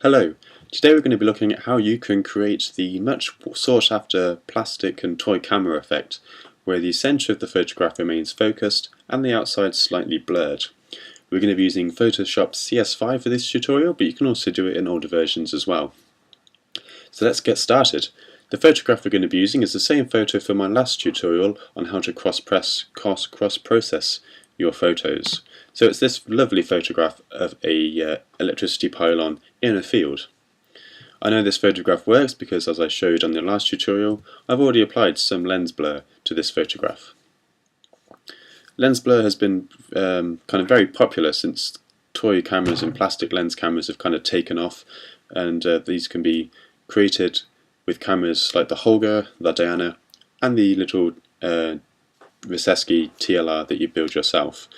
Hello, today we're going to be looking at how you can create the much sought after plastic and toy camera effect where the centre of the photograph remains focused and the outside slightly blurred. We're going to be using Photoshop CS5 for this tutorial, but you can also do it in older versions as well. So let's get started. The photograph we're going to be using is the same photo from my last tutorial on how to cross-process your photos. So it's this lovely photograph of a electricity pylon in a field. I know this photograph works because, as I showed on the last tutorial, I've already applied some lens blur to this photograph. Lens blur has been kind of very popular since toy cameras and plastic lens cameras have kind of taken off, and these can be created with cameras like the Holga, the Diana, and the little Riseski TLR that you build yourself.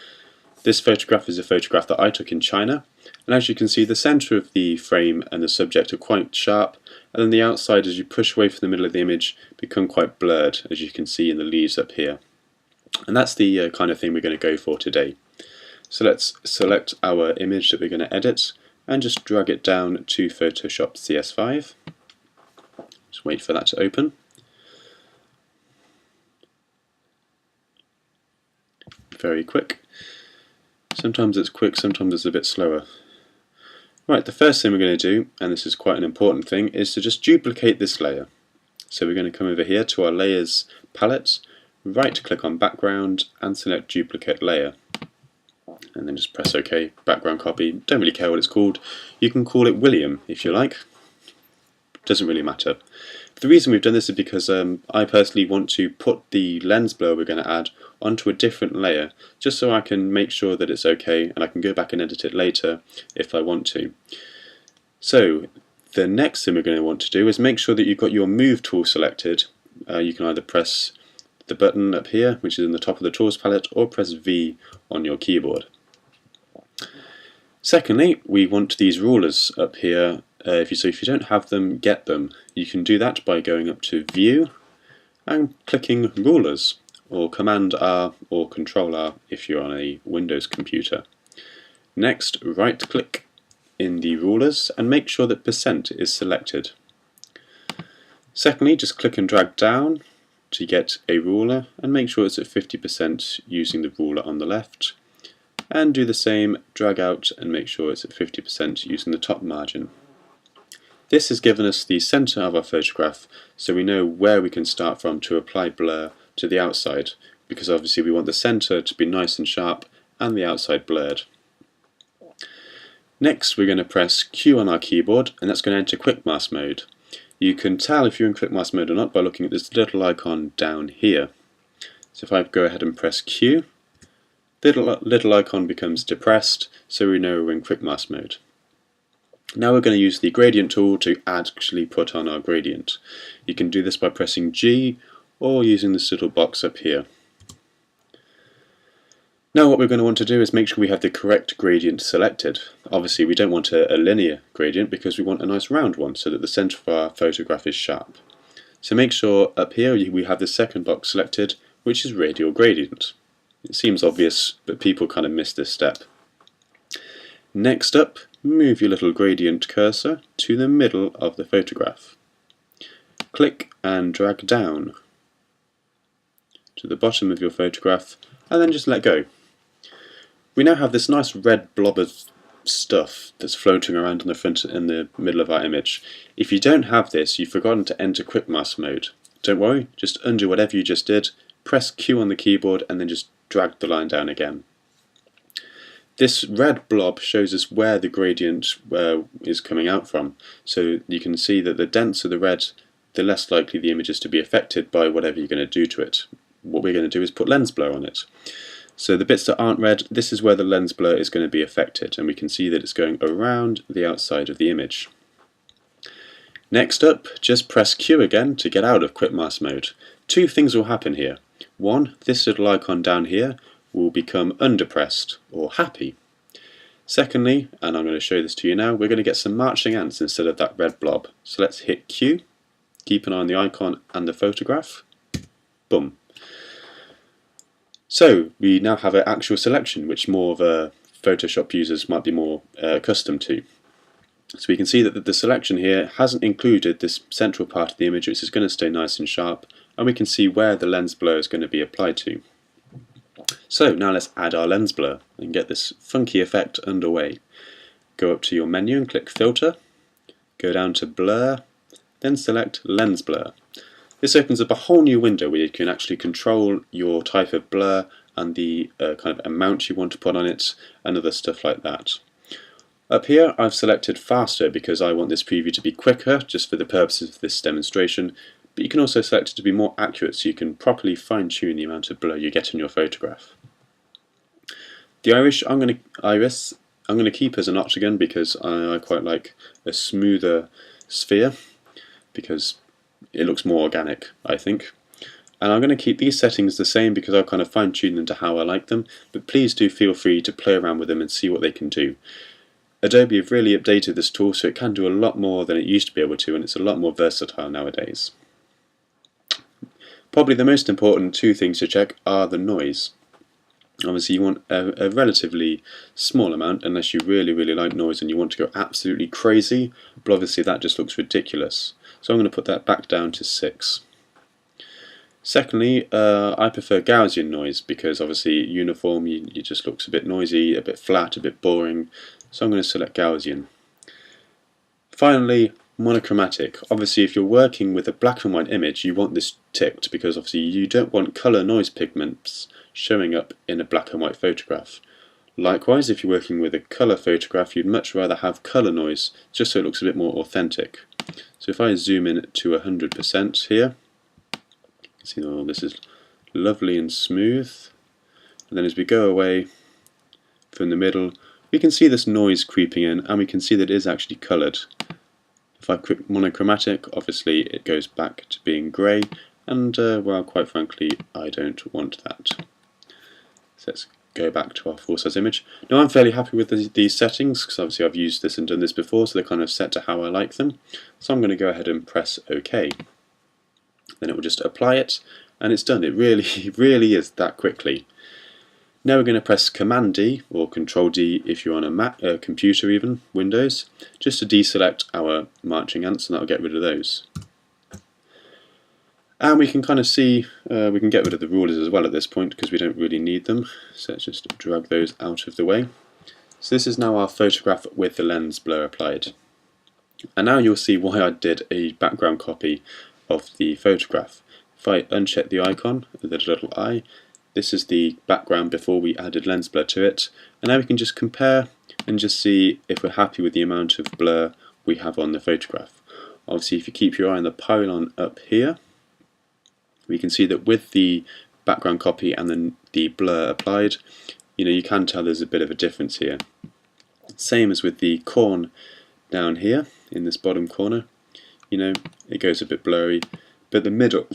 This photograph is a photograph that I took in China, and as you can see, the centre of the frame and the subject are quite sharp, and then the outside, as you push away from the middle of the image, become quite blurred, as you can see in the leaves up here. And that's the kind of thing we're going to go for today. So let's select our image that we're going to edit and just drag it down to Photoshop CS5. Just wait for that to open. Very quick. Sometimes it's quick, sometimes it's a bit slower. Right, the first thing we're going to do, and this is quite an important thing, is to just duplicate this layer. So we're going to come over here to our Layers palette, right click on Background and select Duplicate Layer. And then just press OK, background copy, don't really care what it's called. You can call it William if you like, doesn't really matter. The reason we've done this is because I personally want to put the lens blur we're going to add onto a different layer, just so I can make sure that it's okay and I can go back and edit it later if I want to. So the next thing we're going to want to do is make sure that you've got your Move tool selected. You can either press the button up here, which is in the top of the Tools palette, or press V on your keyboard. Secondly, we want these rulers up here. If you don't have them, get them. You can do that by going up to View and clicking Rulers, or Command R or Control R if you're on a Windows computer. Next, right click in the rulers and make sure that % is selected. Secondly, just click and drag down to get a ruler and make sure it's at 50% using the ruler on the left. And do the same, drag out and make sure it's at 50% using the top margin. This has given us the centre of our photograph, so we know where we can start from to apply blur to the outside, because obviously we want the centre to be nice and sharp and the outside blurred. Next we're going to press Q on our keyboard, and that's going to enter Quick Mask mode. You can tell if you're in Quick Mask mode or not by looking at this little icon down here. So if I go ahead and press Q, the little icon becomes depressed, so we know we're in Quick Mask mode. Now we're going to use the gradient tool to actually put on our gradient. You can do this by pressing G or using this little box up here. Now what we're going to want to do is make sure we have the correct gradient selected. Obviously we don't want a linear gradient because we want a nice round one so that the centre of our photograph is sharp. So make sure up here we have the second box selected, which is radial gradient. It seems obvious, but people kind of miss this step. Next up, move your little gradient cursor to the middle of the photograph. Click and drag down to the bottom of your photograph and then just let go. We now have this nice red blob of stuff that's floating around in the middle of our image. If you don't have this, you've forgotten to enter Quick Mask mode. Don't worry, just undo whatever you just did, press Q on the keyboard and then just drag the line down again. This red blob shows us where the gradient is coming out from, so you can see that the denser the red, the less likely the image is to be affected by whatever you're going to do to it. What we're going to do is put lens blur on it. So the bits that aren't red, this is where the lens blur is going to be affected, and we can see that it's going around the outside of the image. Next up, just press Q again to get out of Quick Mask mode. Two things will happen here. One, this little icon down here will become underpressed or happy. Secondly, and I'm going to show this to you now, we're going to get some marching ants instead of that red blob. So let's hit Q, keep an eye on the icon and the photograph, boom. So we now have an actual selection which more of Photoshop users might be more accustomed to. So we can see that the selection here hasn't included this central part of the image, which is going to stay nice and sharp, and we can see where the lens blur is going to be applied to. So now let's add our lens blur and get this funky effect underway. Go up to your menu and click Filter, go down to Blur, then select Lens Blur. This opens up a whole new window where you can actually control your type of blur and the kind of amount you want to put on it and other stuff like that. Up here I've selected faster because I want this preview to be quicker just for the purposes of this demonstration, but you can also select it to be more accurate so you can properly fine-tune the amount of blur you get in your photograph. The iris I'm going to keep as an octagon because I quite like a smoother sphere because it looks more organic, I think. And I'm going to keep these settings the same because I'll kind of fine-tune them to how I like them, but please do feel free to play around with them and see what they can do. Adobe have really updated this tool so it can do a lot more than it used to be able to, and it's a lot more versatile nowadays. Probably the most important two things to check are the noise. Obviously you want a relatively small amount unless you really like noise and you want to go absolutely crazy, but obviously that just looks ridiculous. So I'm going to put that back down to 6. Secondly, I prefer Gaussian noise because obviously uniform it just looks a bit noisy, a bit flat, a bit boring, so I'm going to select Gaussian. Finally, monochromatic. Obviously if you're working with a black and white image you want this ticked because obviously you don't want colour noise pigments showing up in a black and white photograph. Likewise, if you're working with a colour photograph you'd much rather have colour noise just so it looks a bit more authentic. So if I zoom in to 100% here, you can see oh, this is lovely and smooth, and then as we go away from the middle we can see this noise creeping in and we can see that it is actually coloured. If I click monochromatic, obviously it goes back to being grey, and well, quite frankly I don't want that. So let's go back to our full size image. Now I'm fairly happy with these settings because obviously I've used this and done this before, so they're kind of set to how I like them. So I'm going to go ahead and press OK. Then it will just apply it and it's done. It really is that quickly. Now we're going to press Command D or Control D if you're on a Mac, computer even, Windows, just to deselect our marching ants, and that'll get rid of those. And we can kind of see, we can get rid of the rulers as well at this point because we don't really need them. So let's just drag those out of the way. So this is now our photograph with the lens blur applied. And now you'll see why I did a background copy of the photograph. If I uncheck the icon, the little eye, this is the background before we added lens blur to it. And now we can just compare and just see if we're happy with the amount of blur we have on the photograph. Obviously if you keep your eye on the pylon up here, we can see that with the background copy and then the blur applied, you can tell there's a bit of a difference here. Same as with the corn down here in this bottom corner, it goes a bit blurry, but the middle,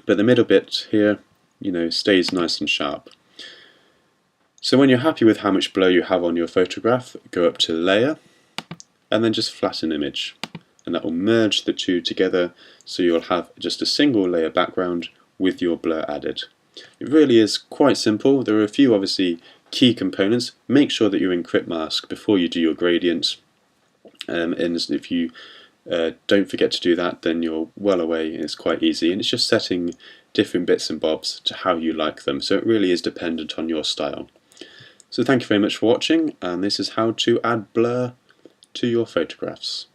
but the middle bit here, stays nice and sharp. So when you're happy with how much blur you have on your photograph, go up to Layer and then just Flatten Image, and that will merge the two together so you'll have just a single layer background with your blur added. It really is quite simple. There are a few obviously key components. Make sure that you're in Crypt Mask before you do your gradient, and if you don't forget to do that, then you're well away. It's quite easy, and it's just setting different bits and bobs to how you like them, so it really is dependent on your style. So thank you very much for watching, and this is how to add blur to your photographs.